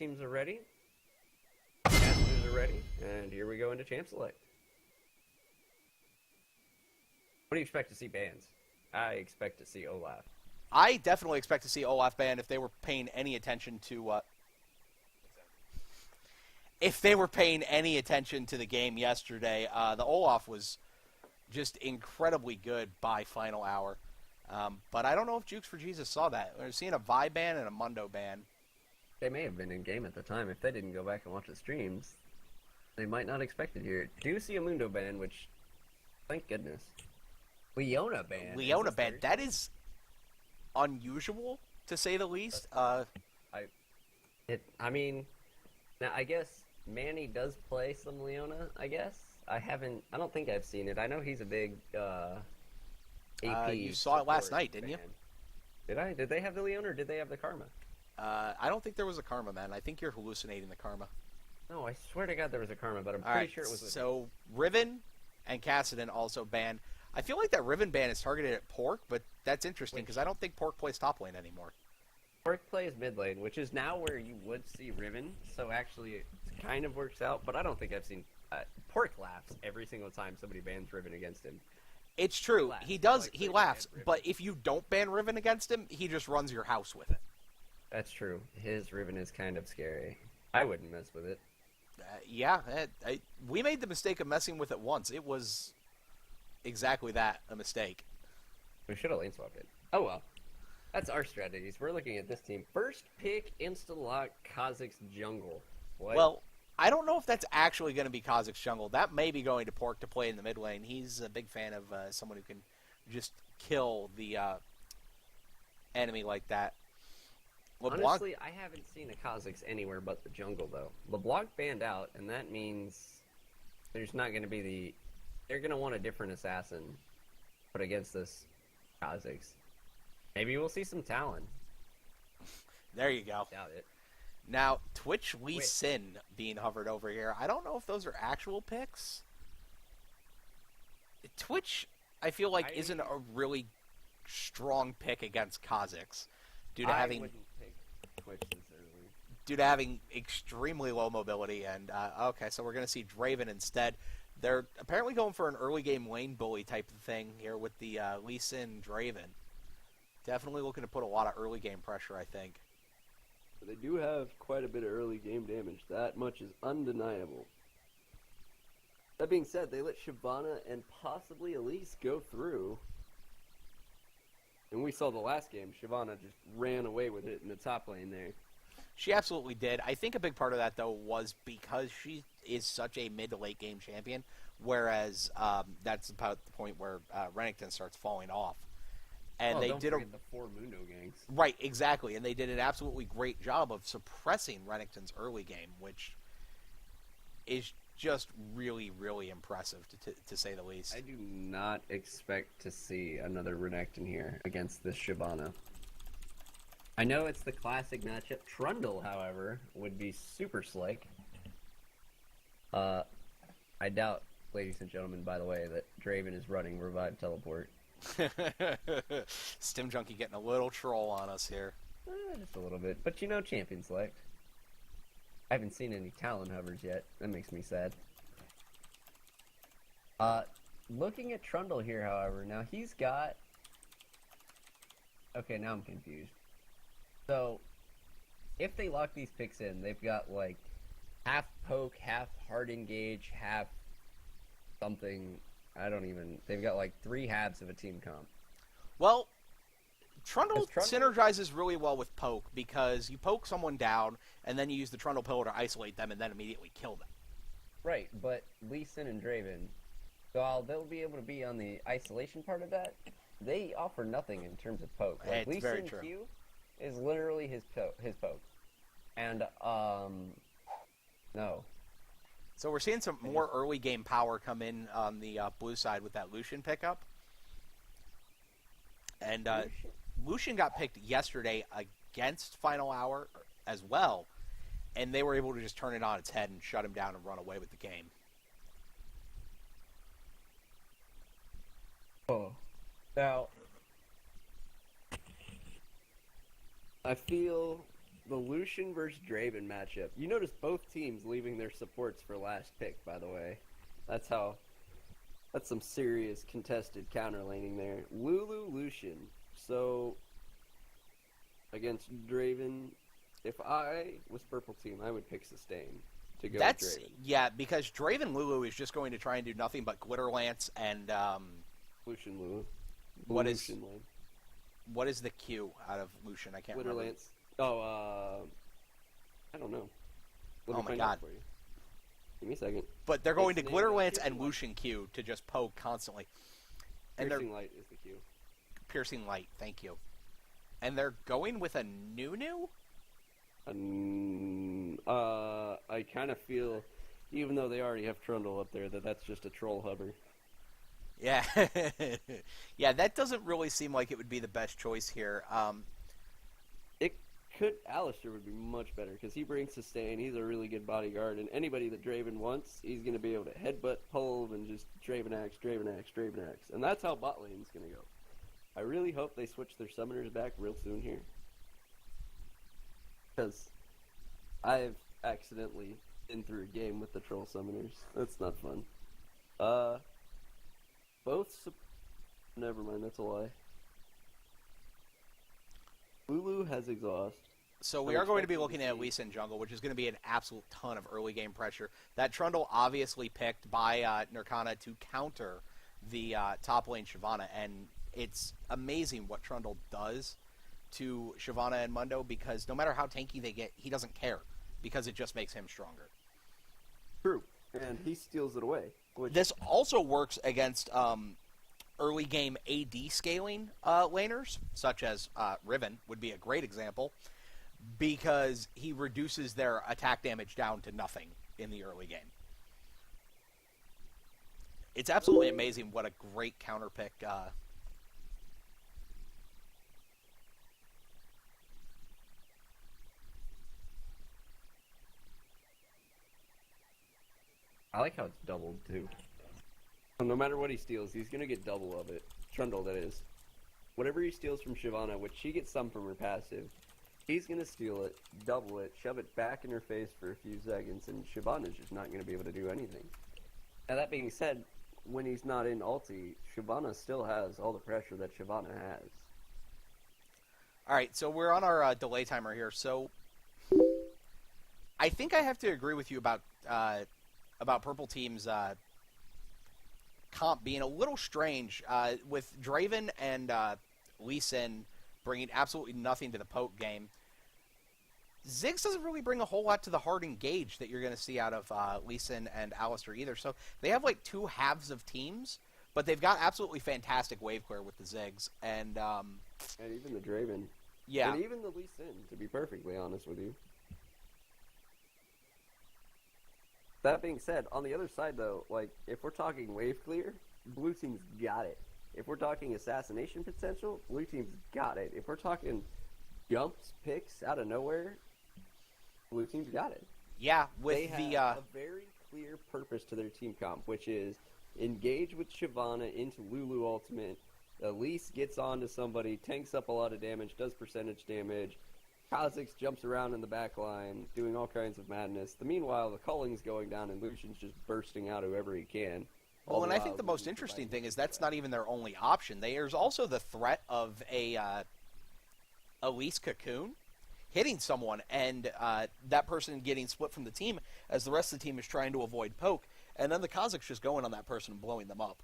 teams are ready. Passengers are ready. And here we go into Champ Select. What do you expect to see bans? I expect to see Olaf. I definitely expect to see Olaf banned if they were paying any attention to the game yesterday. The Olaf was just incredibly good by final hour. But I don't know if Jukes for Jesus saw that. We're seeing a Vi ban and a Mundo ban. They may have been in game at the time. If they didn't go back and watch the streams, they might not expect it here. Do see a Mundo ban, which, thank goodness. Leona ban. Leona ban. That is unusual, to say the least. I mean, now I guess Manny does play some Leona, I guess. I don't think I've seen it. I know he's a big AP. You saw it last night, didn't you? Did I? Did they have the Leona or did they have the Karma? I don't think there was a Karma, man. I think you're hallucinating the Karma. No, I swear to God there was a Karma, but I'm pretty sure it was. So Riven and Kassadin also banned. I feel like that Riven ban is targeted at Pork, but that's interesting because I don't think Pork plays top lane anymore. Pork plays mid lane, which is now where you would see Riven, so actually it kind of works out, but I don't think I've seen... Pork laughs every single time somebody bans Riven against him. It's true. He does. He laughs, but if you don't ban Riven against him, he just runs your house with it. That's true. His Riven is kind of scary. I wouldn't mess with it. We made the mistake of messing with it once. It was exactly that, a mistake. We should have lane swapped it. Oh well. That's our strategies. We're looking at this team. First pick, insta-lock, Kazakh's jungle. What? Well, I don't know if that's actually going to be Kazakh's jungle. That may be going to Pork to play in the mid lane. He's a big fan of someone who can just kill the enemy like that. LeBlanc... Honestly, I haven't seen a Kazakh's anywhere but the jungle, though. LeBlanc banned out, and that means there's not going to be the... They're going to want a different assassin put against this Kazakh's. Maybe we'll see some Talon. There you go. Doubt it. Now, Twitch Lee Sin being hovered over here. I don't know if those are actual picks. Twitch, I feel like, isn't a really strong pick against Kazakhs due to having Twitch this early. Due to having extremely low mobility. And okay, so we're going to see Draven instead. They're apparently going for an early game lane bully type of thing here with the Lee Sin Draven. Definitely looking to put a lot of early game pressure, I think. They do have quite a bit of early game damage. That much is undeniable. That being said, they let Shyvana and possibly Elise go through. And we saw the last game, Shyvana just ran away with it in the top lane there. She absolutely did. I think a big part of that, though, was because she is such a mid to late game champion, whereas that's about the point where Renekton starts falling off. And they did the 4 Mundo gangs. Right, exactly. And they did an absolutely great job of suppressing Renekton's early game, which is just really, really impressive, to say the least. I do not expect to see another Renekton here against this Shyvana. I know it's the classic matchup. Trundle, however, would be super slick. I doubt, ladies and gentlemen, by the way, that Draven is running Revive Teleport. Stim Junkie getting a little troll on us here. Just a little bit. But you know, champion select. I haven't seen any Talon hovers yet. That makes me sad. Looking at Trundle here, however, now he's got... Okay, now I'm confused. So, if they lock these picks in, they've got like half poke, half hard engage, half something... They've got like 3 halves of a team comp. Well, Trundle synergizes really well with poke because you poke someone down and then you use the Trundle pillar to isolate them and then immediately kill them. Right, but Lee Sin and Draven, while they'll be able to be on the isolation part of that, they offer nothing in terms of poke. Like, Lee Sin Q is literally his poke. And, no. So we're seeing some more early game power come in on the blue side with that Lucian pickup. And Lucian got picked yesterday against Final Hour as well, and they were able to just turn it on its head and shut him down and run away with the game. Oh. Now, I feel the Lucian versus Draven matchup. You notice both teams leaving their supports for last pick, by the way. That's some serious contested counter laning there. Lulu Lucian. So against Draven, if I was purple team, I would pick Sustain to go with Draven. Yeah, because Draven Lulu is just going to try and do nothing but Glitter Lance and Lucian Lulu. What Lucian lane. What is the Q out of Lucian? I can't Glitter remember. Lance. Oh, I don't know. Let me Oh my find out god. for you. Give me a second. But they're going It's to Glitter the, Lance Piercing and Light. Lucian Q to just poke constantly. And Piercing Light is the Q. Piercing Light, thank you. And they're going with a Nunu? I kind of feel, even though they already have Trundle up there, that's just a troll hover. Yeah. Yeah, that doesn't really seem like it would be the best choice here. Alistair would be much better because he brings sustain. He's a really good bodyguard, and anybody that Draven wants, he's going to be able to headbutt, pulve, and just Draven Axe, and that's how bot lane's going to go. I really hope they switch their summoners back real soon here, because I've accidentally been through a game with the troll summoners. That's not fun. Never mind, that's a lie. Lulu has exhaust. So we are going to be looking at Lee Sin jungle, which is going to be an absolute ton of early game pressure. That Trundle obviously picked by Nirkana to counter the top lane Shyvana, and it's amazing what Trundle does to Shyvana and Mundo, because no matter how tanky they get, he doesn't care, because it just makes him stronger. True, and he steals it away. This also works against early game AD scaling laners, such as Riven would be a great example, because he reduces their attack damage down to nothing in the early game. It's absolutely amazing what a great counter pick. I like how it's doubled, too. No matter what he steals, he's going to get double of it. Trundle, that is. Whatever he steals from Shyvana, which she gets some from her passive, he's going to steal it, double it, shove it back in her face for a few seconds, and Shyvana's just not going to be able to do anything. Now, that being said, when he's not in ulti, Shyvana still has all the pressure that Shyvana has. Alright, so we're on our delay timer here, so I think I have to agree with you about Purple Team's comp being a little strange, with Draven and Lee Sin bringing absolutely nothing to the poke game. Ziggs doesn't really bring a whole lot to the hard engage that you're going to see out of Lee Sin and Alistair either. So they have like two halves of teams, but they've got absolutely fantastic wave clear with the Ziggs. And even the Draven. Yeah. And even the Lee Sin, to be perfectly honest with you. That being said, on the other side, though, like, if we're talking wave clear, blue team's got it. If we're talking assassination potential, blue team's got it. If we're talking jumps, picks out of nowhere, blue team's got it. Yeah, with they have a very clear purpose to their team comp, which is engage with Shyvana into Lulu ultimate. Elise gets onto somebody, tanks up a lot of damage, does percentage damage. Kha'Zix jumps around in the back line, doing all kinds of madness. Meanwhile, the Culling's going down and Lucian's just bursting out whoever he can. Well, and I think the most interesting thing is that's not even their only option. There's also the threat of a Elise Cocoon hitting someone, and that person getting split from the team as the rest of the team is trying to avoid poke, and then the Kha'Zix just going on that person and blowing them up.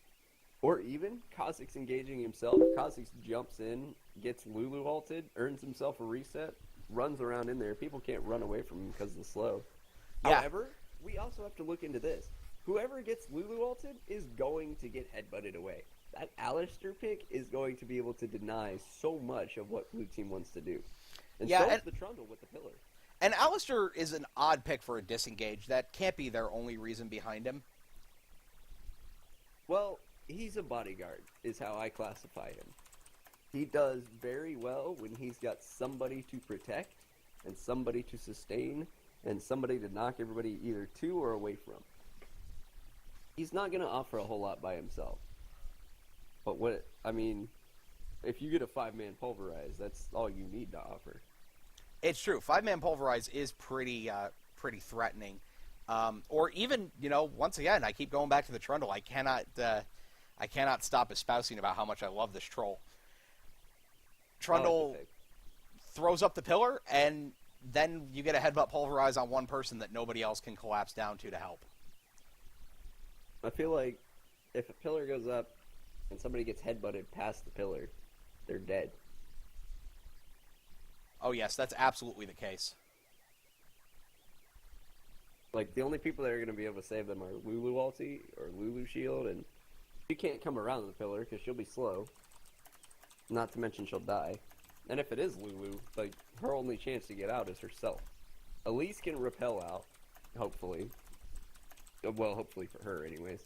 Or even Kha'Zix engaging himself. Kha'Zix jumps in, gets Lulu ulted, earns himself a reset, runs around in there. People can't run away from him because of the slow. Yeah. However, we also have to look into this. Whoever gets Lulu ulted is going to get headbutted away. That Alistair pick is going to be able to deny so much of what blue team wants to do. And so is the Trundle with the pillar. And Alistair is an odd pick for a disengage. That can't be their only reason behind him. Well, he's a bodyguard, is how I classify him. He does very well when he's got somebody to protect, and somebody to sustain, and somebody to knock everybody either to or away from. He's not going to offer a whole lot by himself. But if you get a 5-man pulverize, that's all you need to offer. It's true. 5-man pulverize is pretty threatening. Or even, once again, I keep going back to the Trundle. I cannot stop espousing about how much I love this troll. Trundle throws up the pillar, and then you get a headbutt pulverize on one person that nobody else can collapse down to help. I feel like if a pillar goes up and somebody gets headbutted past the pillar, they're dead. Oh, yes, that's absolutely the case. Like, the only people that are going to be able to save them are Lulu ulti or Lulu shield, and you can't come around the pillar because she'll be slow. Not to mention she'll die. And if it is Lulu, like, her only chance to get out is herself. Elise can repel out, hopefully. Well, hopefully for her, anyways.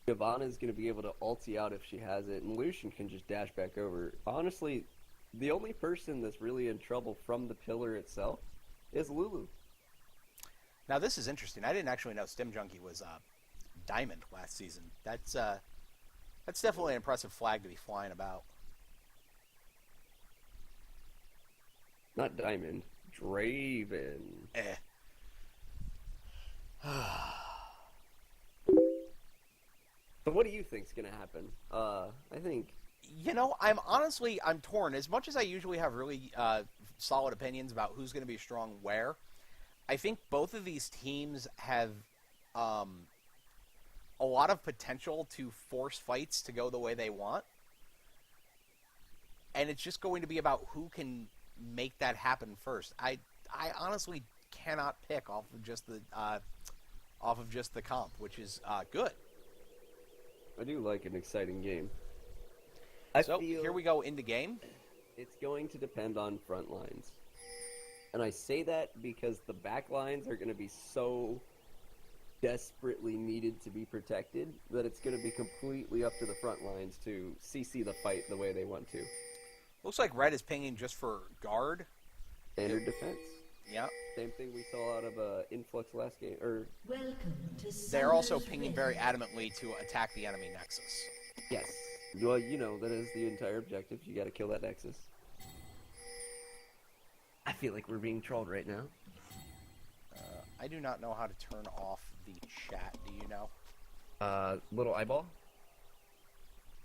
Shyvana's going to be able to ulti out if she has it, and Lucian can just dash back over. Honestly, the only person that's really in trouble from the pillar itself is Lulu. Now, this is interesting. I didn't actually know Stim Junkie was Diamond last season. That's definitely an impressive flag to be flying about. Not Diamond. Draven. So what do you think's going to happen? I think... I'm torn. As much as I usually have really solid opinions about who's going to be strong where, I think both of these teams have a lot of potential to force fights to go the way they want. And it's just going to be about who can make that happen first. I honestly cannot pick off of just the comp, which is good. I do like an exciting game. So here we go into game. It's going to depend on front lines. And I say that because the back lines are going to be so desperately needed to be protected that it's going to be completely up to the front lines to CC the fight the way they want to. Looks like Red is pinging just for guard. Standard defense. Yeah. Same thing we saw out of Influx last game. They're also pinging very adamantly to attack the enemy Nexus. Yes. Well, that is the entire objective. You got to kill that Nexus. I feel like we're being trolled right now. I do not know how to turn off the chat. Do you know? Little eyeball.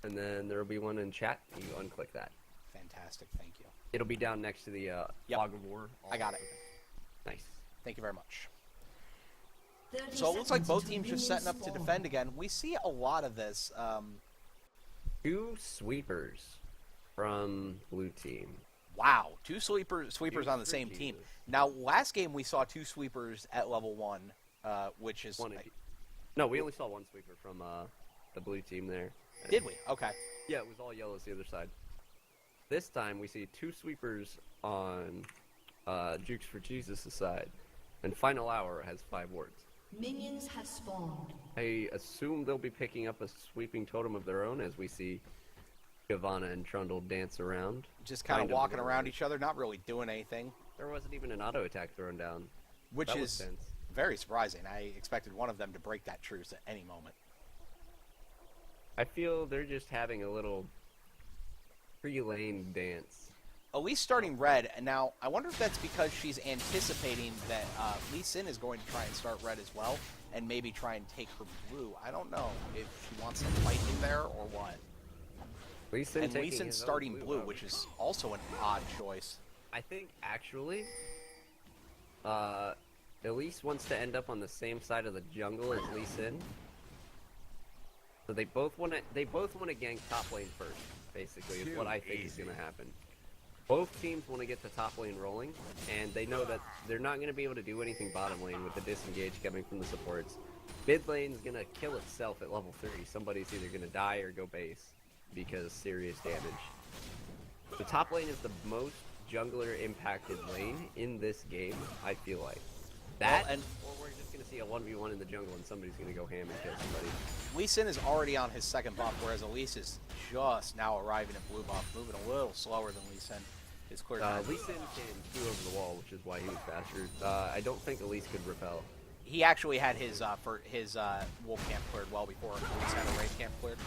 And then there will be one in chat. You unclick that. Fantastic. Thank you. It'll be down next to the Fog of War. I got it. Nice. Thank you very much. So it looks like both teams just setting up to defend again. We see a lot of this. Two sweepers from blue team. Wow, two sweepers on the same team. Now, last game we saw two sweepers at level 1, which is... No, we only saw one sweeper from the blue team there. Did we? Okay. Yeah, it was all yellows the other side. This time we see two sweepers on Jukes for Jesus' side, and Final Hour has 5 wards. Minions have spawned. I assume they'll be picking up a sweeping totem of their own as we see Shyvana and Trundle dance around. Just kind of walking around each other, not really doing anything. There wasn't even an auto attack thrown down. Which is very surprising. I expected one of them to break that truce at any moment. I feel they're just having a little pre-lane dance. Elise starting red, and now I wonder if that's because she's anticipating that Lee Sin is going to try and start red as well, and maybe try and take her blue. I don't know if she wants to fight in there or what. Lee Sin starting blue, which is also an odd choice. I think actually, Elise wants to end up on the same side of the jungle as Lee Sin. So they both want to gank top lane first. Basically, is what I think is going to happen. Both teams want to get the top lane rolling, and they know that they're not going to be able to do anything bottom lane with the disengage coming from the supports. Mid lane's going to kill itself at level 30. Somebody's either going to die or go base because serious damage. The top lane is the most jungler impacted lane in this game, I feel like. That, or we're just going to see a 1v1 in the jungle and somebody's going to go ham and kill somebody. Lee Sin is already on his second buff, whereas Elise is just now arriving at blue buff, moving a little slower than Lee Sin. It's clear. Lee Sin can do over the wall, which is why he was faster. I don't think Elise could repel. He actually had his wolf camp cleared well before Elise had a raid camp cleared.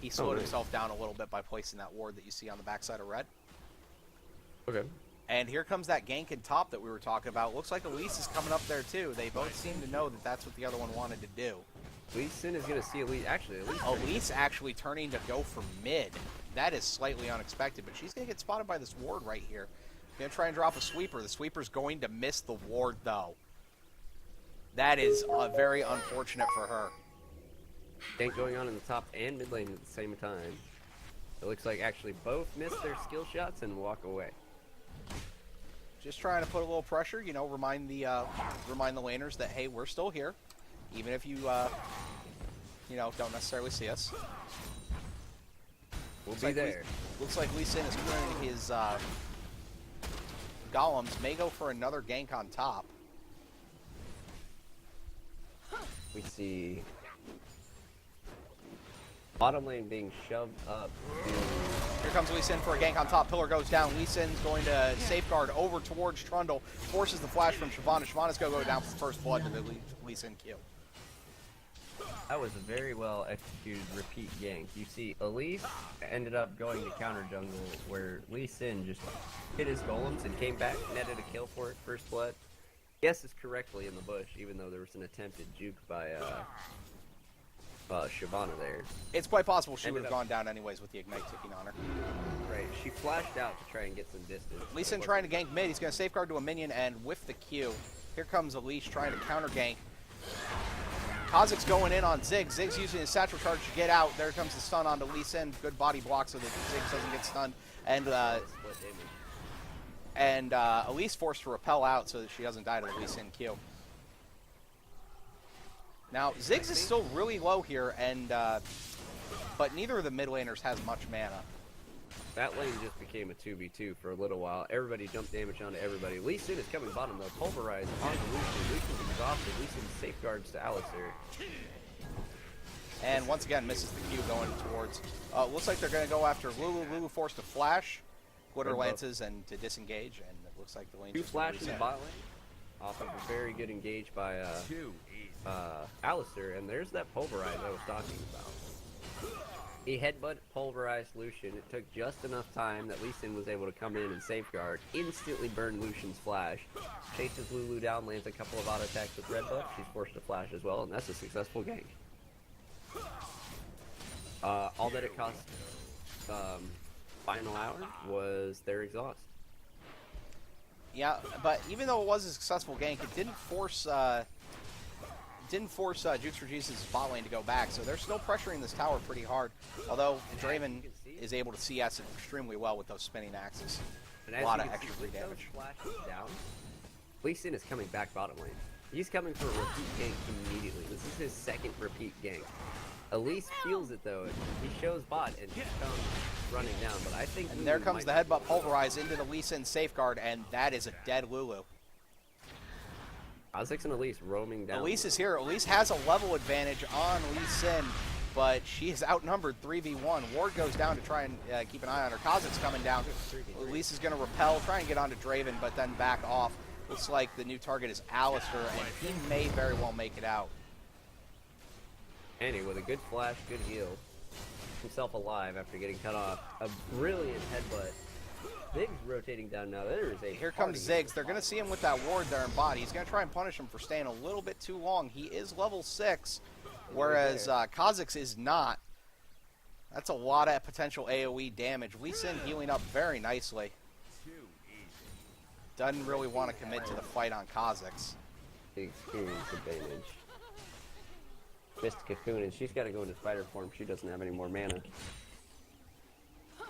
He slowed nice. himself down a little bit by placing that ward that you see on the backside of red. Okay. And here comes that gank in top that we were talking about. Looks like Elise is coming up there too. They both seem to know that that's what the other one wanted to do. Lee Sin is going to see Elise. Actually, Elise actually turning to go for mid. That is slightly unexpected, but she's going to get spotted by this ward right here. Going to try and drop a sweeper. The sweeper's going to miss the ward, though. That is very unfortunate for her. Gank going on in the top and mid lane at the same time. It looks like actually both missed their skill shots and walk away. Just trying to put a little pressure, you know, remind the laners that, hey, we're still here. Even if you, you know, don't necessarily see us. We'll be there. Looks like Lee Sin is clearing his golems. May go for another gank on top. We see bottom lane being shoved up. Here comes Lee Sin for a gank on top. Pillar goes down. Lee Sin's going to safeguard over towards Trundle. Forces the flash from Shyvana. Shyvana's going to go down for first blood to the Lee Sin kill. That was a very well executed repeat gank. You see, Elise ended up going to counter jungle where Lee Sin just hit his golems and came back, netted a kill for it, first blood. Guesses correctly in the bush, even though there was an attempted juke by Shyvana there. It's quite possible she would have gone down anyways with the Ignite ticking on her. Right, she flashed out to try and get some distance. Lee Sin trying to gank mid. He's going to safeguard to a minion and whiff the Q. Here comes Elise trying to counter gank. Kha'Zix's going in on Ziggs. Ziggs using his satchel charge to get out. There comes the stun onto Lee Sin. Good body block so that Ziggs doesn't get stunned. And Elise forced to repel out so that she doesn't die to the Lee Sin Q. Now, Ziggs is still really low here, and but neither of the mid laners has much mana. That lane just became a 2v2 for a little while. Everybody jumped damage onto everybody. Lee Sin is coming bottom though. Pulverized onto Lucian. Lucian's exhausted. Lucian safeguards to Alistair. And once again, misses the Q going towards. Looks like they're going to go after Lulu. Lulu forced to flash, glitter lances, and to disengage. And it looks like the lane. Two just flashes reset. bot lane. Off of a very good engage by Alistair. And there's that pulverize I was talking about. He headbutt pulverized Lucian. It took just enough time that Lee Sin was able to come in and safeguard. Instantly burned Lucian's flash. Chases Lulu down, lands a couple of auto attacks with red buff. She's forced to flash as well, and that's a successful gank. All that it cost final hour was their exhaust. Yeah, but even though it was a successful gank, it didn't force Jukes for Jesus' bot lane to go back, so they're still pressuring this tower pretty hard. Although Draven is able to CS it extremely well with those spinning axes. And A lot of extra free damage. Down, Lee Sin is coming back bottom lane. He's coming for a repeat gank immediately. This is his second repeat gank. Elise feels it though. He shows bot and he comes running down, but I think. And there comes the headbutt pulverize into the Lee Sin safeguard, and that is a dead Lulu. Kha'Zix and Elise roaming down. Elise is here. Elise has a level advantage on Lee Sin, but she is outnumbered 3v1. Ward goes down to try and keep an eye on her. Kha'Zix's coming down. Elise is going to repel, try and get onto Draven, but then back off. Looks like the new target is Alistair, and he may very well make it out. Annie with a good flash, good heal. Himself alive after getting cut off. A brilliant headbutt. Ziggs rotating down now. There is a Here comes Ziggs. They're going to see him with that ward there in bot. He's going to try and punish him for staying a little bit too long. He is level 6, whereas Kha'Zix is not. That's a lot of potential AoE damage. Lee Sin healing up very nicely. Doesn't really want to commit to the fight on Kha'Zix. The experience advantage. Missed Cocoon, and she's got to go into spider form. She doesn't have any more mana.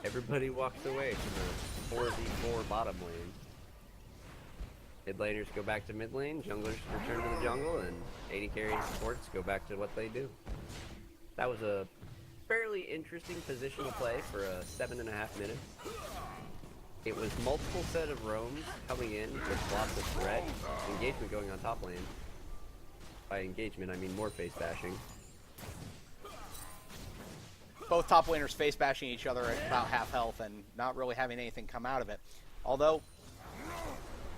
Everybody walks away from the 4v4 bottom lane. Mid laners go back to mid lane, junglers return to the jungle, and AD carry supports go back to what they do. That was a fairly interesting positional play for a 7.5 minutes. It was multiple set of roams coming in with lots of threat. Engagement going on top lane. By engagement, I mean more face bashing. Both top laners face bashing each other at about half health and not really having anything come out of it. Although,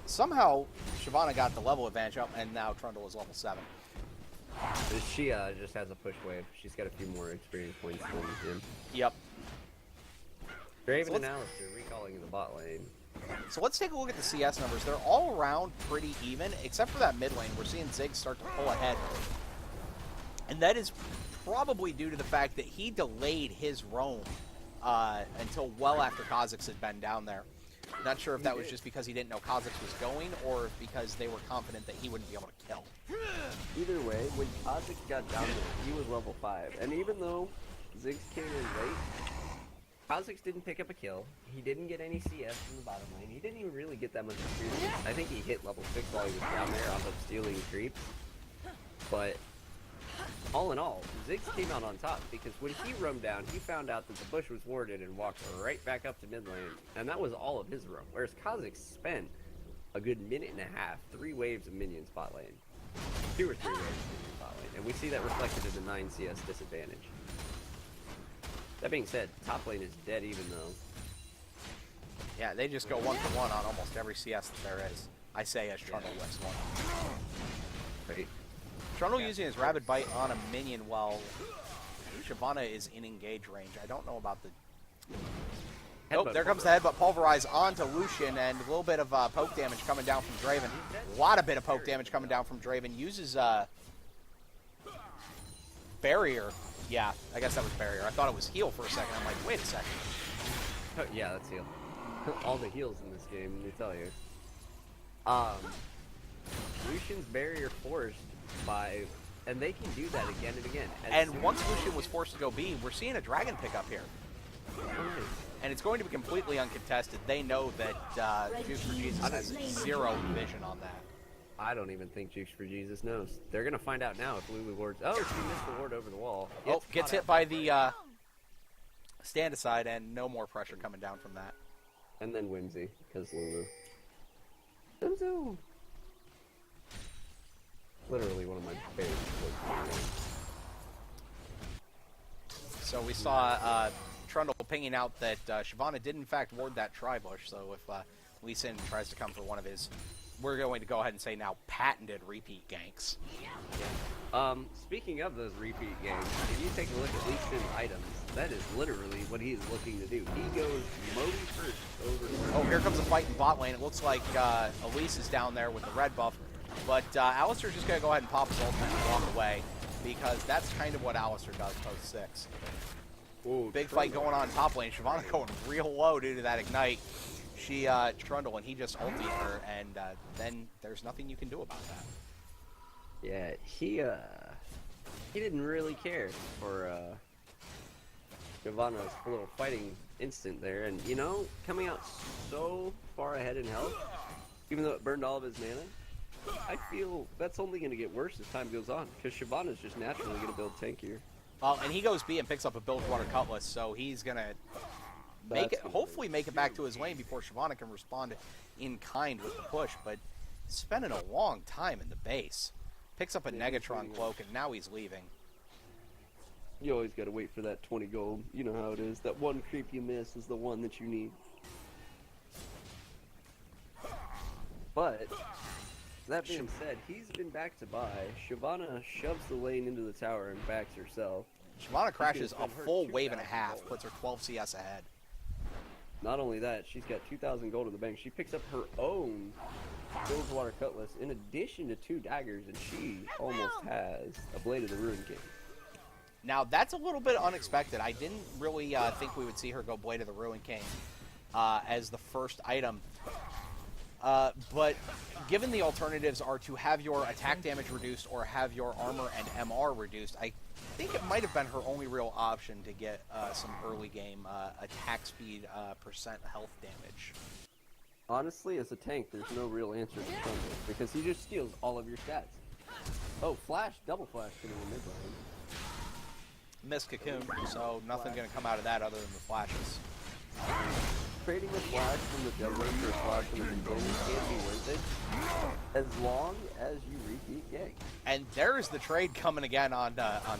somehow, Shyvana got the level advantage up, and now Trundle is level 7. She just has a push wave. She's got a few more experience points than him. Yep. Draven So and let's- Alistair recalling in the bot lane. So let's take a look at the CS numbers. They're all around pretty even, except for that mid lane. We're seeing Ziggs start to pull ahead. And that is probably due to the fact that he delayed his roam until well after Kha'Zix had been down there. Not sure if that was just because he didn't know Kha'Zix was going, or because they were confident that he wouldn't be able to kill. Either way, when Kha'Zix got down there, he was level 5. And even though Ziggs came in late, Kha'Zix didn't pick up a kill. He didn't get any CS from the bottom lane. He didn't even really get that much experience. I think he hit level 6 while he was down there off of stealing creeps. But all in all, Ziggs came out on top because when he roamed down, he found out that the bush was warded and walked right back up to mid lane. And that was all of his roam. Whereas Kha'Zix spent a good minute and a half, 3 waves of minions bot lane. 2 or 3 waves of minions bot lane. And we see that reflected in the 9 CS disadvantage. That being said, top lane is dead even though. Yeah, they just go 1-for-1 on almost every CS that there is. I say as Trundle whips one. Right? Trundle using his Rabid Bite on a minion while Shyvana is in engage range. I don't know about the... Oh, there comes the headbutt pulverize onto Lucian, and a little bit of poke damage coming down from Draven. A lot of poke damage coming down from Draven. Uses Barrier. Yeah, I guess that was Barrier. I thought it was heal for a second. I'm like, wait a second. Oh, yeah, that's heal. All the heals in this game, let me tell you. Lucian's barrier forced by, and they can do that again and again. And once Lucian was forced to go B, we're seeing a dragon pick up here. And it's going to be completely uncontested. They know that Jukes for Jesus has 0 vision on that. I don't even think Jukes for Jesus knows. They're gonna find out now if Lulu wards. Oh, she missed the ward over the wall. Oh, gets hit by the stand aside, and no more pressure coming down from that. And then Whimsy, because Lulu. Zoom. Literally one of my favorite plays. So we saw Trundle pinging out that Shyvana did in fact ward that tri-bush, so if Lee Sin tries to come for one of his, we're going to go ahead and say now, patented repeat ganks. Speaking of those repeat games, if you take a look at Lee Sin's items, that is literally what he is looking to do. He goes Modi first over to... Oh, here comes a fight in bot lane. It looks like Elise is down there with the red buff, but Alistair's just going to go ahead and pop his ultimate and walk away, because that's kind of what Alistair does post 6. Ooh, Big fight going on top lane. Shyvana going real low due to that ignite. She Trundle, and he just ulted her, and then there's nothing you can do about that. Yeah, he didn't really care for Shyvana's little fighting instant there, and you know, coming out so far ahead in health, even though it burned all of his mana, I feel that's only going to get worse as time goes on, because Shyvana's just naturally going to build tankier. Well, and he goes B and picks up a Bilgewater Cutlass, so he's going to make it, hopefully make it back to his lane before Shyvana can respond in kind with the push, but spending a long time in the base. Picks up a Negatron cloak, and now he's leaving. You always got to wait for that 20 gold. You know how it is. That one creep you miss is the one that you need. But, that being said, he's been back to buy. Shyvana shoves the lane into the tower and backs herself. Shyvana crashes a full wave and a half, puts her 12 CS ahead. Not only that, she's got 2,000 gold in the bank. She picks up her own Bilgewater Cutlass in addition to 2 daggers, and she almost has a Blade of the Ruin King. Now, that's a little bit unexpected. I didn't really think we would see her go Blade of the Ruin King as the first item. But given the alternatives are to have your attack damage reduced or have your armor and MR reduced, I think it might have been her only real option to get some early game attack speed percent health damage. Honestly, as a tank, there's no real answer to Trundle, because he just steals all of your stats. Oh, flash, double flash getting in mid lane. Missed Cocoon, so nothing going to come out of that other than the flashes. Trading a flash from the jungler for a flash from the container can be worth it, as long as you repeat gank. And there's the trade coming again on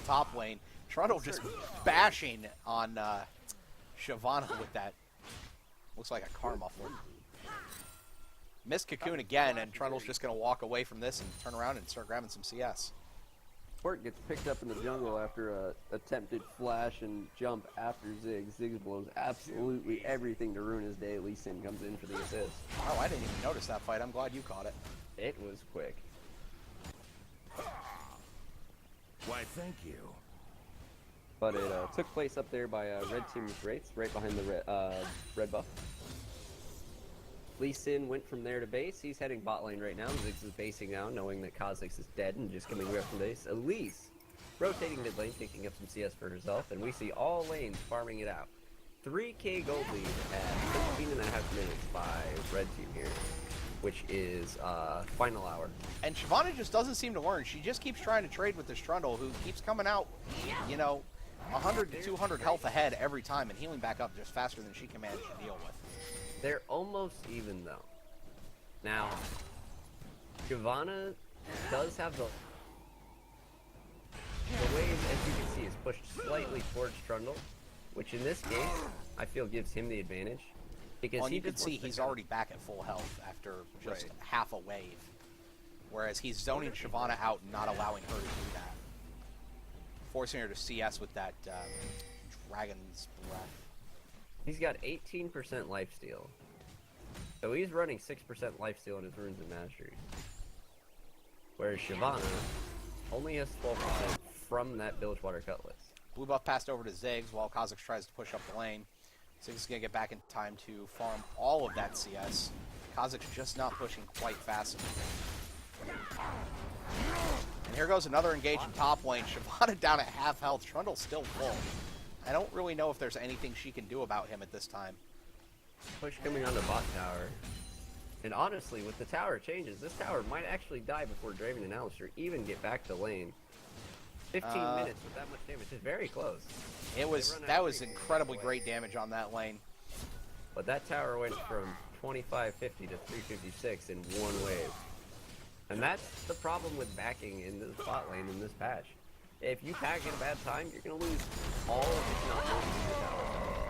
top lane. Trundle just bashing on Shyvana with that. Looks like a car muffler. Missed Cocoon again, and Trundle's just going to walk away from this and turn around and start grabbing some CS. support gets picked up in the jungle after a attempted flash and jump after Ziggs. Ziggs blows absolutely everything to ruin his day. Lee Sin comes in for the assist. Oh, I didn't even notice that fight. I'm glad you caught it. It was quick. Why, thank you. But it took place up there by Red Team's Wraiths, right behind the red buff. Lee Sin went from there to base. He's heading bot lane right now. Ziggs is basing now, knowing that Kha'Zix is dead and just coming right from base. Elise rotating mid lane, picking up some CS for herself, and we see all lanes farming it out. 3k gold lead at 15.5 minutes by Red Team here, which is final hour. And Shyvana just doesn't seem to learn. She just keeps trying to trade with this Trundle, who keeps coming out, you know, 100 to 200 health ahead every time and healing back up just faster than she can manage to deal with. They're almost even though. Now, Shyvana does have the wave, as you can see, is pushed slightly towards Trundle, which in this case, I feel gives him the advantage. Because Well, he you can just see wants to he's kind of- already back at full health after just Right. half a wave. Whereas he's zoning Shyvana out and not allowing her to do that. Forcing her to CS with that Dragon's Breath. He's got 18% lifesteal. So he's running 6% lifesteal in his runes and mastery. Whereas Shyvana only has 12% from that Bilgewater Cutlass. Blue buff passed over to Ziggs while Kha'Zix tries to push up the lane. Ziggs is going to get back in time to farm all of that CS. Kha'Zix just not pushing quite fast enough. And here goes another engage in top lane. Shyvana down at half health. Trundle's still full. I don't really know if there's anything she can do about him at this time. Push coming on the bot tower. And honestly, with the tower changes, this tower might actually die before Draven and Alistar even get back to lane. 15 minutes with that much damage is very close. That was incredibly great damage on that lane. But that tower went from 2550 to 356 in one wave. And that's the problem with backing in the bot lane in this patch. If you pack at a bad time, you're going to lose all, if not most, of your tower.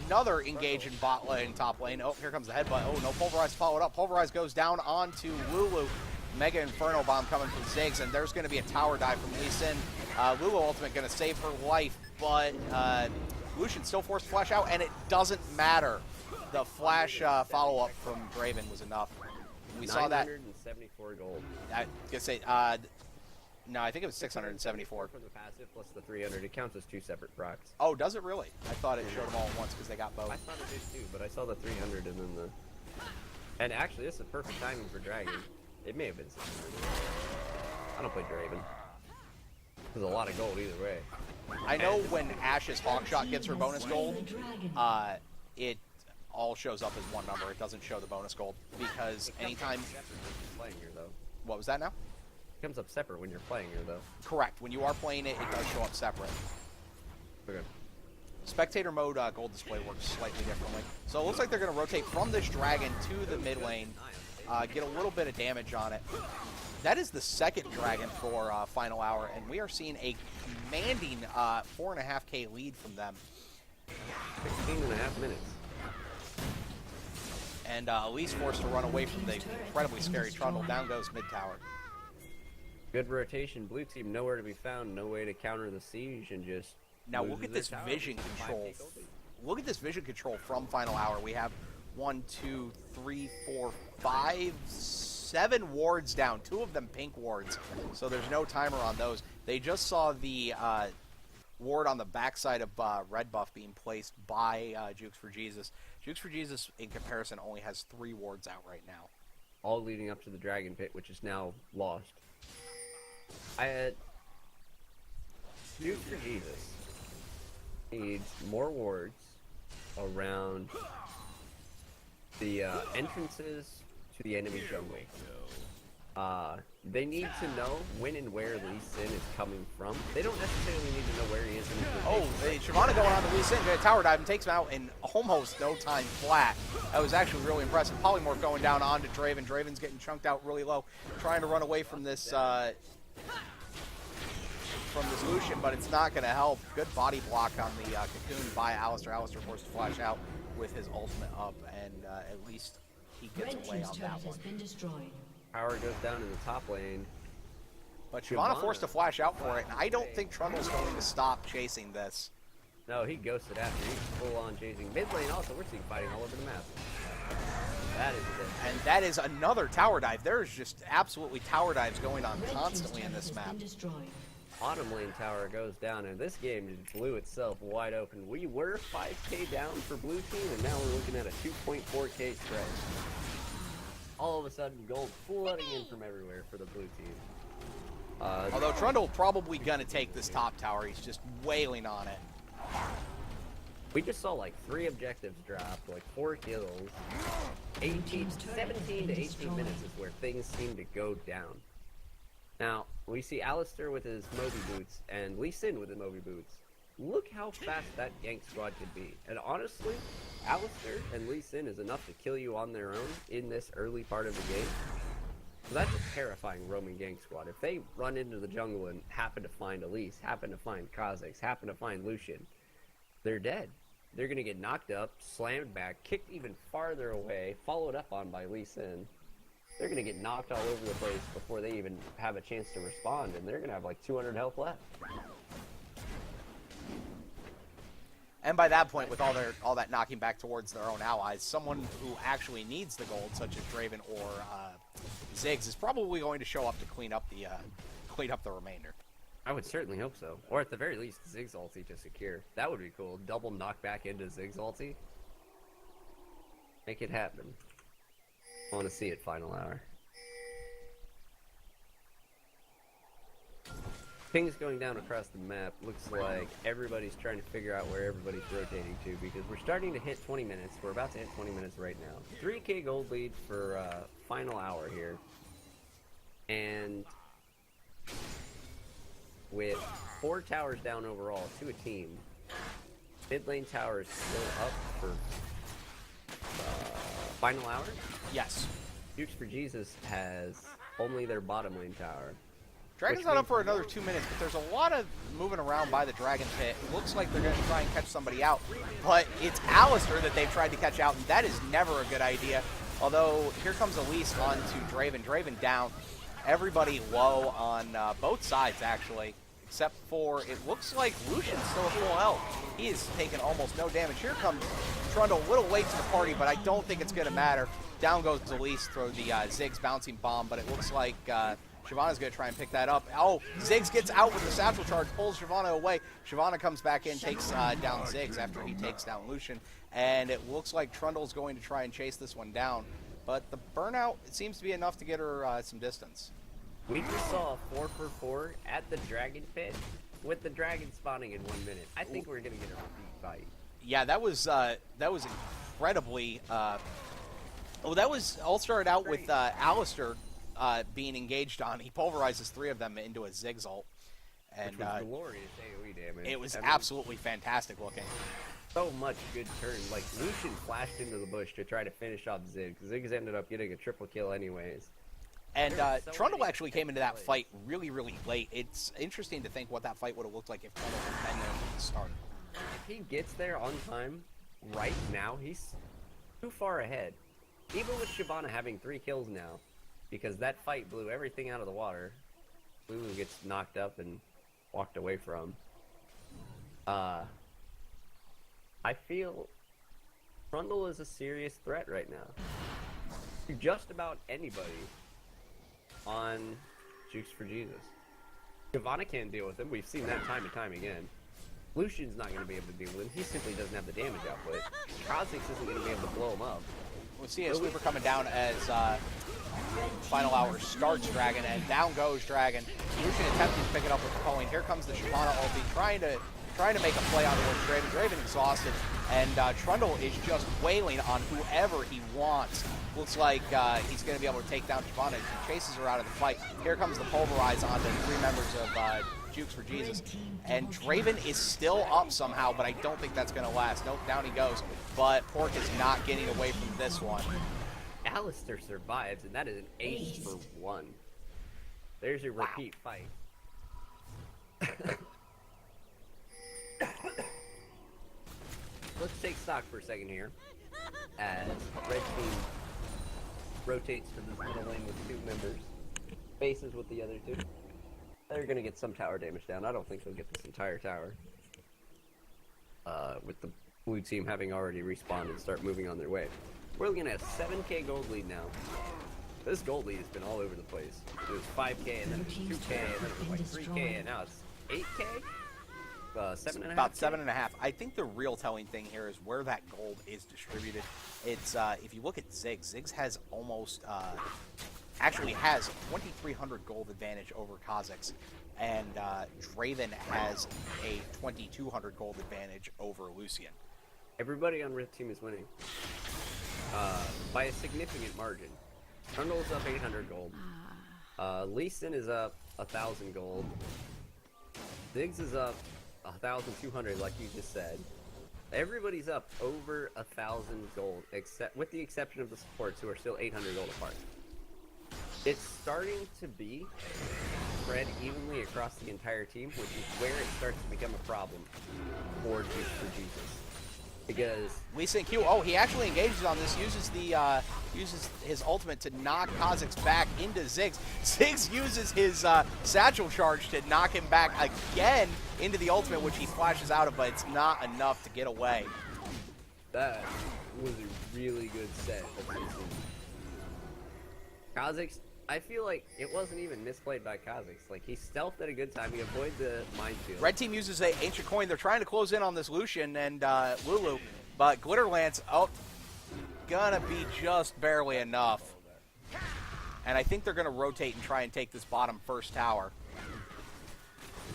Another engage in bot lane, top lane. Oh, here comes the headbutt. Oh, no, Pulverize followed up. Pulverize goes down onto Lulu. Mega Inferno Bomb coming from Ziggs, and there's going to be a tower dive from Lee Sin. Lulu ultimate going to save her life, but Lucian still forced to flash out, and it doesn't matter. The flash follow-up from Draven was enough. We saw that. 974 gold. I was going to say, no, I think it was 674. From the passive plus the 300. It counts as two separate procs. Oh, does it really? I thought it showed them all at once because they got both. I thought it did too, but I saw the 300 and then the... And actually, this is perfect timing for Dragon. It may have been 600. I don't play Draven. There's a lot of gold either way. I know when Ash's Hawkshot gets her bonus gold, it all shows up as one number. It doesn't show the bonus gold because anytime... Playing here, though. What was that now? It comes up separate when you're playing here, though. Correct. When you are playing it, it does show up separate. Okay. Spectator mode gold display works slightly differently. So it looks like they're going to rotate from this dragon to the mid lane, get a little bit of damage on it. That is the second dragon for final hour, and we are seeing a commanding 4.5k lead from them. 16.5 minutes. And Elise forced to run away from the incredibly scary Trundle. Down goes mid tower. Good rotation. Blue team nowhere to be found. No way to counter the siege and just... Now loses look at their this tower. vision control. 5k gold lead. Look at this vision control from final hour. We have 1, 2, 3, 4, 5, 7 wards down. 2 of them pink wards. So there's no timer on those. They just saw the ward on the backside of red buff being placed by Jukes for Jesus. Jukes for Jesus, in comparison, only has 3 wards out right now. All leading up to the dragon pit, which is now lost. I had... Duke for Jesus needs more wards around the entrances to the enemy jungle. They need to know when and where Lee Sin is coming from. They don't necessarily need to know where he is in his Oh, rotation. Shyvana going on to Lee Sin, get a tower dive and takes him out in almost no time flat. That was actually really impressive. Polymorph going down onto Draven. Draven's getting chunked out really low, trying to run away from this Lucian, but it's not going to help. Good body block on the cocoon by Alistar. Alistar forced to flash out with his ultimate up, and at least he gets Red away team's on turret that has one. been destroyed. Power goes down in the top lane. But Shyvana forced to flash out for it, and I don't think Trundle's going to stop chasing this. No, he ghosted after. He's full on chasing. Mid lane also, we're seeing fighting all over the map. That is it. And that is another tower dive. There's just absolutely tower dives going on Red team's constantly in turret this has map. been destroyed. Bottom lane tower goes down, and this game just blew itself wide open. We were 5k down for blue team, and now we're looking at a 2.4k stretch. All of a sudden, gold flooding in from everywhere for the blue team. Although Trundle probably going to take this top tower. He's just wailing on it. We just saw like 3 objectives drop, like 4 kills. 17 to 18 minutes is where things seem to go down. Now, we see Alistar with his Moby boots and Lee Sin with his Moby boots. Look how fast that gank squad could be. And honestly, Alistar and Lee Sin is enough to kill you on their own in this early part of the game. So that's a terrifying roaming gank squad. If they run into the jungle and happen to find Elise, happen to find Kha'Zix, happen to find Lucian, they're dead. They're going to get knocked up, slammed back, kicked even farther away, followed up on by Lee Sin. They're going to get knocked all over the place before they even have a chance to respond, and they're going to have like 200 health left. And by that point, with all that knocking back towards their own allies, someone who actually needs the gold, such as Draven or Ziggs, is probably going to show up to clean up the remainder. I would certainly hope so. Or at the very least, Ziggs ulti to secure. That would be cool. Double knockback into Ziggs ulti. Make it happen. I want to see it final hour. Pings going down across the map. Looks like everybody's trying to figure out where everybody's rotating to, because we're starting to hit 20 minutes. We're about to hit 20 minutes right now. 3k gold lead for final hour here. And with 4 towers down overall to a team, mid lane tower is still up for final hour. Yes. Jukes for Jesus has only their bottom lane tower. Dragon's not up for another 2 minutes, but there's a lot of moving around by the Dragon Pit. It looks like they're going to try and catch somebody out, but it's Alistar that they've tried to catch out, and that is never a good idea. Although, here comes Elise onto Draven. Draven down. Everybody low on both sides, actually, except for, it looks like Lucian's still at full health. He is taking almost no damage. Here comes Trundle, a little late to the party, but I don't think it's going to matter. Down goes Elise, throw the Ziggs bouncing bomb, but it looks like Shyvana's going to try and pick that up. Oh, Ziggs gets out with the satchel charge, pulls Shyvana away. Shyvana comes back in, takes down Ziggs after he takes down Lucian. And it looks like Trundle's going to try and chase this one down. But the burnout, it seems to be enough to get her some distance. We just saw a 4 for 4 at the Dragon Pit with the dragon spawning in 1 minute. I think we're going to get a repeat fight. Yeah, that was incredibly... well, that was all started out with Alistar being engaged on. He pulverizes 3 of them into a Ziggs ult. And, which was glorious AoE damage. It was absolutely fantastic looking. So much good turn. Like, Lucian flashed into the bush to try to finish off Ziggs. Ziggs ended up getting a triple kill anyways. And Trundle actually came into that fight really, really late. It's interesting to think what that fight would have looked like if Trundle had been there from the start. If he gets there on time, right now, he's too far ahead. Even with Shyvana having 3 kills now, because that fight blew everything out of the water. Lulu gets knocked up and walked away from. I feel Trundle is a serious threat right now to just about anybody on Jukes for Jesus. Shyvana can't deal with him. We've seen that time and time again. Lucian's not going to be able to deal with him. He simply doesn't have the damage output. Kha'Zix isn't going to be able to blow him up. We'll see a sweeper coming down as final hour starts Dragon, and down goes Dragon. Lucian attempting to pick it up with the culling. Here comes the Shyvana ulti, trying to make a play on towards Draven. Draven exhausted, and Trundle is just wailing on whoever he wants. Looks like he's going to be able to take down Shyvana. He chases her out of the fight. Here comes the pulverize onto 3 members of Jukes for Jesus. And Draven is still up somehow, but I don't think that's going to last. Nope, down he goes. But Pork is not getting away from this one. Alistar survives, and that is an ace for 1. There's your repeat fight. Let's take stock for a second here, as Red Team rotates to this middle lane with 2 members, faces with the other 2. They're going to get some tower damage down. I don't think they'll get this entire tower. With the blue team having already respawned and start moving on their way. We're looking at a 7k gold lead now. This gold lead has been all over the place. It was 5k and then it was 2k and then it was like 3k and now it's 8k? 7.5? About 7.5. I think the real telling thing here is where that gold is distributed. It's if you look at Ziggs, Ziggs has almost actually has 2,300 gold advantage over Kha'Zix, and Draven has a 2,200 gold advantage over Lucian. Everybody on Red Team is winning by a significant margin. Trundle's up 800 gold. Lee Sin is up 1,000 gold. Ziggs is up 1,200, like you just said. Everybody's up over 1,000 gold, except with the exception of the supports, who are still 800 gold apart. It's starting to be spread evenly across the entire team, which is where it starts to become a problem for Jukes for Jesus. Because Lee Sin Q, oh, he actually engages on this, uses the uses his ultimate to knock Kha'Zix back into Ziggs. Ziggs uses his satchel charge to knock him back again into the ultimate, which he flashes out of, but it's not enough to get away. that was a really good set of Kha'Zix, I feel like it wasn't even misplayed by Kha'Zix. Like, he stealthed at a good time. He avoided the minefield. Red team uses a ancient coin. They're trying to close in on this Lucian and Lulu, but Glitterlance, oh, gonna be just barely enough. And I think they're gonna rotate and try and take this bottom first tower.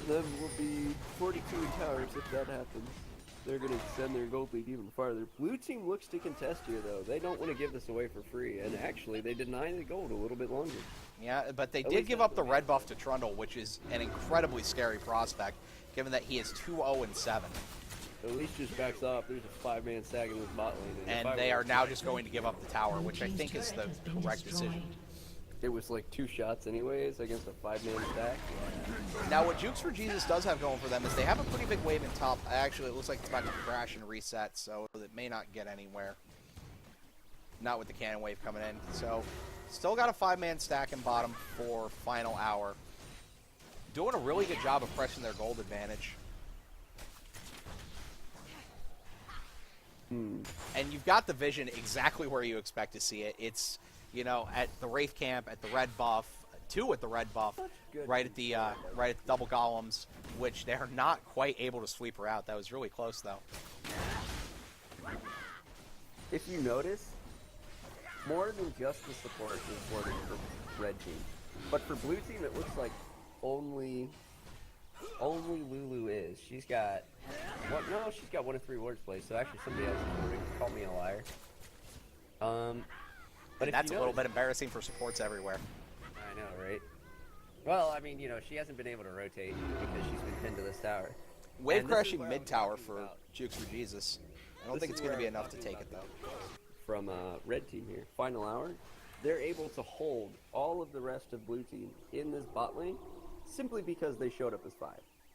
There will be 42 towers if that happens. They're going to extend their gold lead even farther. Blue team looks to contest here, though. They don't want to give this away for free, and actually, they deny the gold a little bit longer. Yeah, but they At did least give up the red buff to Trundle, which is an incredibly scary prospect, given that he is 2-0-7. At least just backs off. There's a 5-man stack in this bot lane. And they are now just going to give up the tower, which I think is the correct decision. It was like 2 shots anyways against a 5-man stack. Now, what Jukes for Jesus does have going for them is they have a pretty big wave in top. Actually, it looks like it's about to crash and reset, so it may not get anywhere. Not with the cannon wave coming in. So, still got a 5-man stack in bottom for final hour. Doing a really good job of pressing their gold advantage. And you've got the vision exactly where you expect to see it. It's, you know, at the Wraith camp, at the red buff, 2 at the red buff, right at the double golems, which they're not quite able to sweep her out. That was really close, though. If you notice, more than just the support is working for red team. But for blue team, it looks like only Lulu is. She's got she's got 1 of 3 wards placed, so actually somebody else is supporting. Call me a liar. But That's a little bit embarrassing for supports everywhere. I know, right? Well, I mean, you know, she hasn't been able to rotate because she's been pinned to this tower. Wave And this is crashing where I mid was tower talking for about. Jukes for Jesus. I don't This think is it's going to where be I enough was to talking take it, about though. From red team here, final hour, they're able to hold all of the rest of blue team in this bot lane simply because they showed up as 5.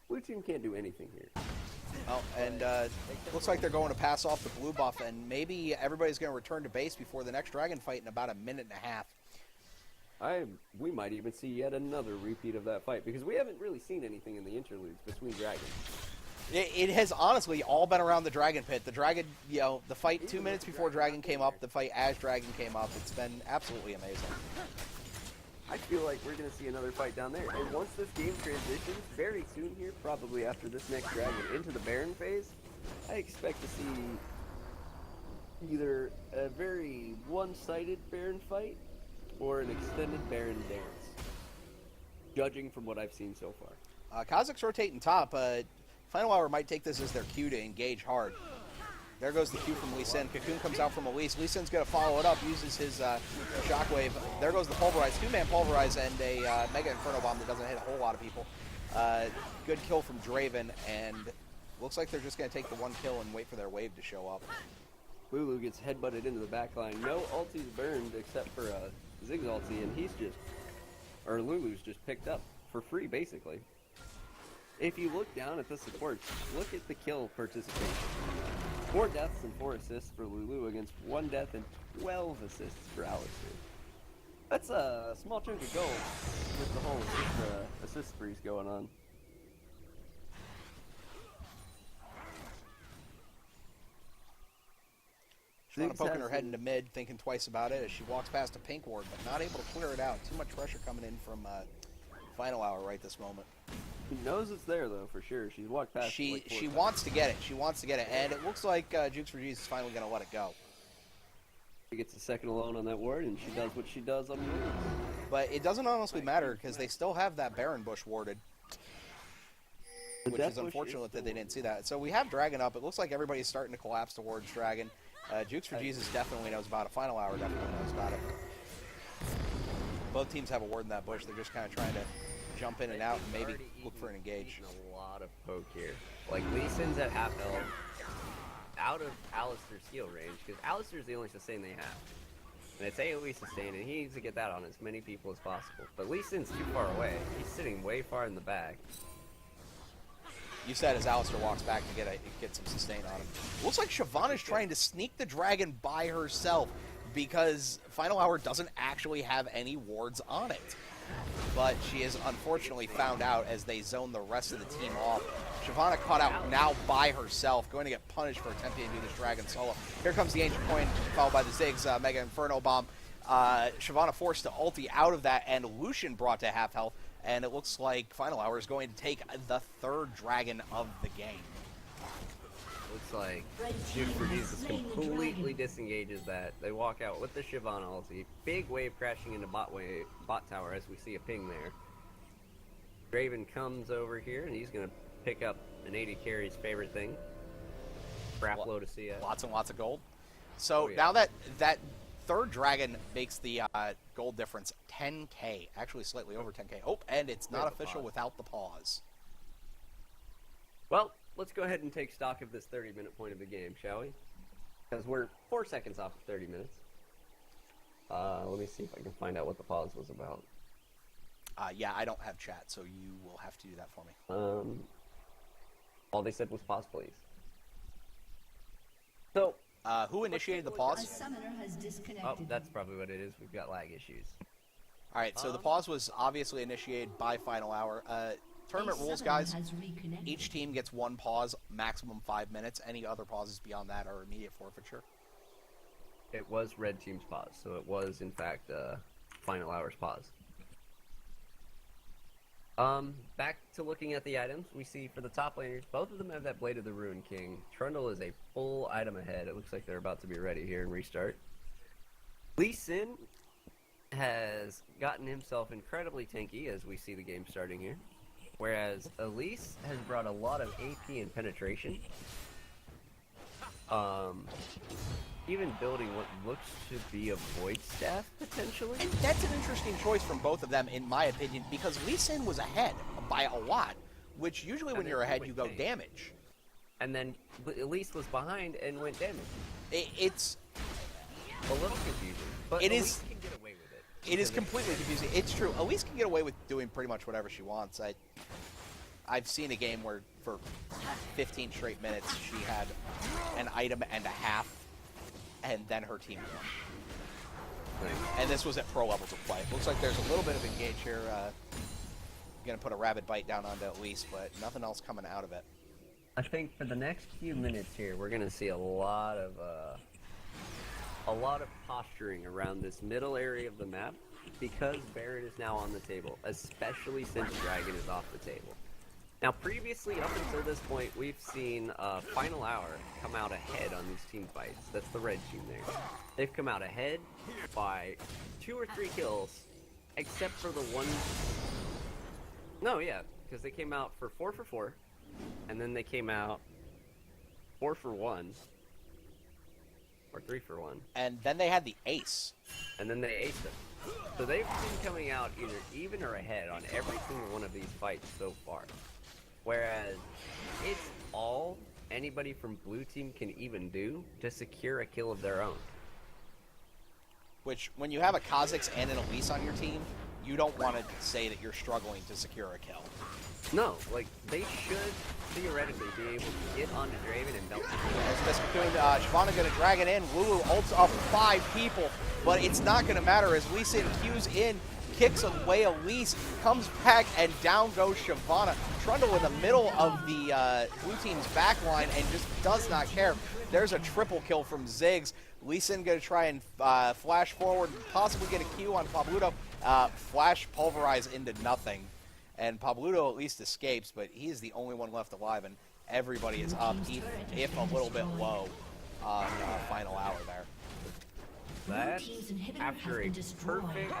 Blue team can't do anything here. Oh, and looks like they're going to pass off the blue buff, and maybe everybody's going to return to base before the next dragon fight in about a minute and a half. We might even see yet another repeat of that fight, because we haven't really seen anything in the interludes between dragons. It has honestly all been around the dragon pit. The dragon, you know, the fight 2 minutes before dragon came up, the fight as dragon came up. It's been absolutely amazing. I feel like we're going to see another fight down there. And once this game transitions, very soon here, probably after this next dragon, into the Baron phase, I expect to see either a very one-sided Baron fight or an extended Baron dance, judging from what I've seen so far. Kha'Zix rotating top. Final Hour might take this as their cue to engage hard. There goes the Q from Lee Sin. Cocoon comes out from Elise. Lee Sin's going to follow it up, uses his Shockwave. There goes the Pulverize. 2-man Pulverize and a Mega Inferno Bomb that doesn't hit a whole lot of people. Good kill from Draven, and looks like they're just going to take the 1 kill and wait for their wave to show up. Lulu gets headbutted into the back line. No ulti's burned except for Ziggs ulti, and Lulu's just picked up for free, basically. If you look down at the supports, look at the kill participation. 4 deaths and 4 assists for Lulu against 1 death and 12 assists for Alex. That's a small chunk of gold with the whole assist sprees going on. Shyvana poking her head into mid, thinking twice about it as she walks past a pink ward, but not able to clear it out. Too much pressure coming in from Final Hour right this moment. She knows it's there, though, for sure. She's walked past it like 4 She times. wants to get it. She wants to get it, and it looks like Jukes for Jesus is finally going to let it go. She gets a second alone on that ward, and she does what she does on the ward. But it doesn't honestly matter because they still have that Baron Bush warded, which is unfortunate that they didn't see that. So we have Dragon up. It looks like everybody's starting to collapse towards Dragon. Jukes for Jesus definitely knows about it. Final Hour definitely knows about it. Both teams have a ward in that bush. They're just kind of trying to jump in and out and maybe look for an engage. A lot of poke here. Like, Lee Sin's at half health, out of Alistair's heal range, because Alistair's the only sustain they have. And it's AoE sustain, and he needs to get that on as many people as possible. But Lee Sin's too far away. He's sitting way far in the back. You said as Alistair walks back to get some sustain on him. Looks like Shyvana's trying to sneak the Dragon by herself because Final Hour doesn't actually have any wards on it. But she is unfortunately found out as they zone the rest of the team off. Shyvana caught out now by herself, going to get punished for attempting to do this Dragon solo. Here comes the Ancient Coin, followed by the Ziggs Mega Inferno Bomb. Shyvana forced to ulti out of that, and Lucian brought to half health. And it looks like Final Hour is going to take the third Dragon of the game. Looks like Jukes for Jesus completely disengages that. They walk out with the Shyvana ulti. Big wave crashing into bot tower as we see a ping there. Draven comes over here and he's going to pick up an 80 carry's favorite thing. Braplo to CS. Lots and lots of gold. So Oh, yeah. now that third Dragon makes the gold difference 10k, actually slightly over 10k. Oh, and it's not official without the pause. Well, let's go ahead and take stock of this 30-minute point of the game, shall we? Because we're 4 seconds off of 30 minutes. Let me see if I can find out what the pause was about. Yeah, I don't have chat, so you will have to do that for me. All they said was pause, please. So, Who initiated the A pause? summoner has oh, disconnected. that's probably what it is. We've got lag issues. All right, so the pause was obviously initiated by Final Hour. Tournament A rules, summoner guys. has reconnected. Each team gets one pause, maximum 5 minutes. Any other pauses beyond that are immediate forfeiture. It was red team's pause, so it was, in fact, Final Hour's pause. Back to looking at the items, we see for the top laners, both of them have that Blade of the Ruined King. Trundle is a full item ahead. It looks like they're about to be ready here and restart. Lee Sin has gotten himself incredibly tanky as we see the game starting here. Whereas Elise has brought a lot of AP and penetration. Even building what looks to be a Void Staff, potentially. And that's an interesting choice from both of them, in my opinion, because Lee Sin was ahead by a lot, which usually when And you're then ahead, went you go tank. damage. And then Elise was behind and went damage. It's A little confusing. But It Elise is- can get away with it. It is completely confusing. It's true. Elise can get away with doing pretty much whatever she wants. I've seen a game where for 15 straight minutes she had an item and a half, and then her team won. And this was at pro levels of play. Looks like there's a little bit of engage here. Going to put a rabid bite down onto Elise, but nothing else coming out of it. I think for the next few minutes here, we're gonna see a lot of posturing around this middle area of the map because Baron is now on the table, especially since Dragon is off the table. Now, previously, up until this point, we've seen Final Hour come out ahead on these team fights. That's the red team there. They've come out ahead by 2 or 3 kills, except for the one. No, yeah, because they came out for 4 for 4. And then they came out 4 for 1. Or 3 for 1. And then they had the ace. And then they aced them. So they've been coming out either even or ahead on every single one of these fights so far. Whereas it's all anybody from blue team can even do to secure a kill of their own. Which, when you have a Kha'Zix and an Elise on your team, you don't want to say that you're struggling to secure a kill. No, like, they should theoretically be able to get onto Draven and belt him. As Miss doing Shyvana going to drag it in. Lulu ults up 5 people. but it's not going to matter as Lee Sin cues in, kicks away Elise, comes back, and down goes Shyvana. Trundle in the middle of the blue team's back line and just does not care. There's a triple kill from Ziggs. Lee Sin going to try and flash forward, possibly get a Q on Pabludo. Flash pulverize into nothing. And Pabludo at least escapes, but he is the only one left alive, and everybody is up, if a little bit low on final hour there. That, team's inhibitor after has a been destroyed. perfect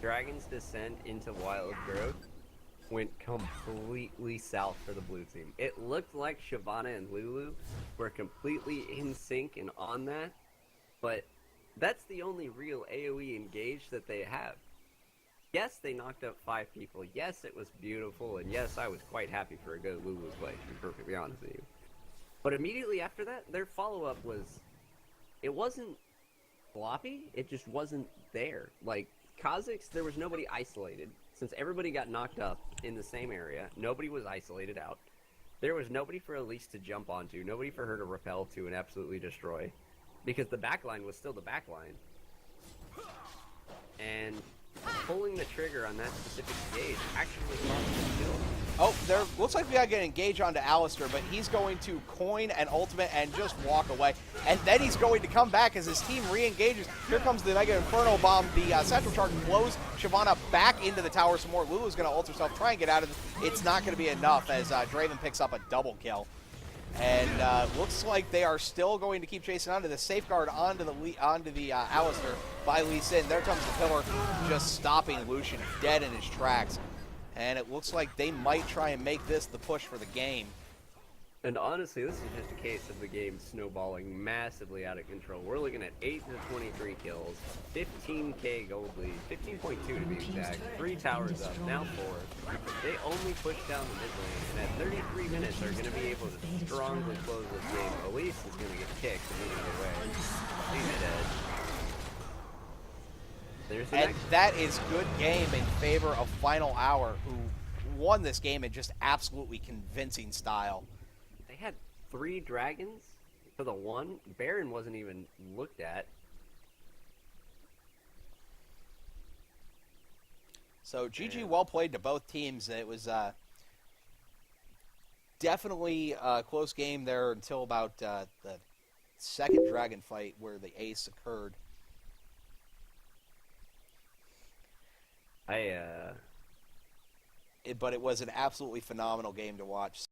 Dragon's Descent into Wild Growth, went completely south for the blue team. It looked like Shyvana and Lulu were completely in sync and on that, but that's the only real AoE engage that they have. Yes, they knocked up 5 people. Yes, it was beautiful, and yes, I was quite happy for a good Lulu's play, to be perfectly honest with you. But immediately after that, their follow-up was... It wasn't floppy, it just wasn't there. Like, Kha'Zix, there was nobody isolated. Since everybody got knocked up in the same area, nobody was isolated out. There was nobody for Elise to jump onto, nobody for her to repel to and absolutely destroy. Because the backline was still the backline. And pulling the trigger on that specific engage actually cost them kill. Oh, there looks like we gotta get engage onto Alistair, but he's going to coin an ultimate and just walk away. And then he's going to come back as his team re-engages. Here comes the Mega Inferno Bomb. The Central Charge blows Shyvana back into the tower some more. Lulu's gonna ult herself, try and get out of this. It's not gonna be enough as Draven picks up a double kill. And looks like they are still going to keep chasing onto the safeguard onto the Alistair by Lee Sin. There comes the pillar, just stopping Lucian dead in his tracks. And it looks like they might try and make this the push for the game. And honestly, this is just a case of the game snowballing massively out of control. We're looking at 8 to 23 kills, 15k gold lead, 15.2 to be exact, 3 towers up, now 4. They only push down the mid lane, and at 33 minutes they're going to be able to strongly close this game. Elise is going to get kicked immediately away. She's dead. There's the And next. that is good game in favor of Final Hour, who won this game in just absolutely convincing style. They had 3 dragons to the 1. Baron wasn't even looked at. So GG, well played to both teams. It was definitely a close game there until about the second dragon fight where the ace occurred. But it was an absolutely phenomenal game to watch.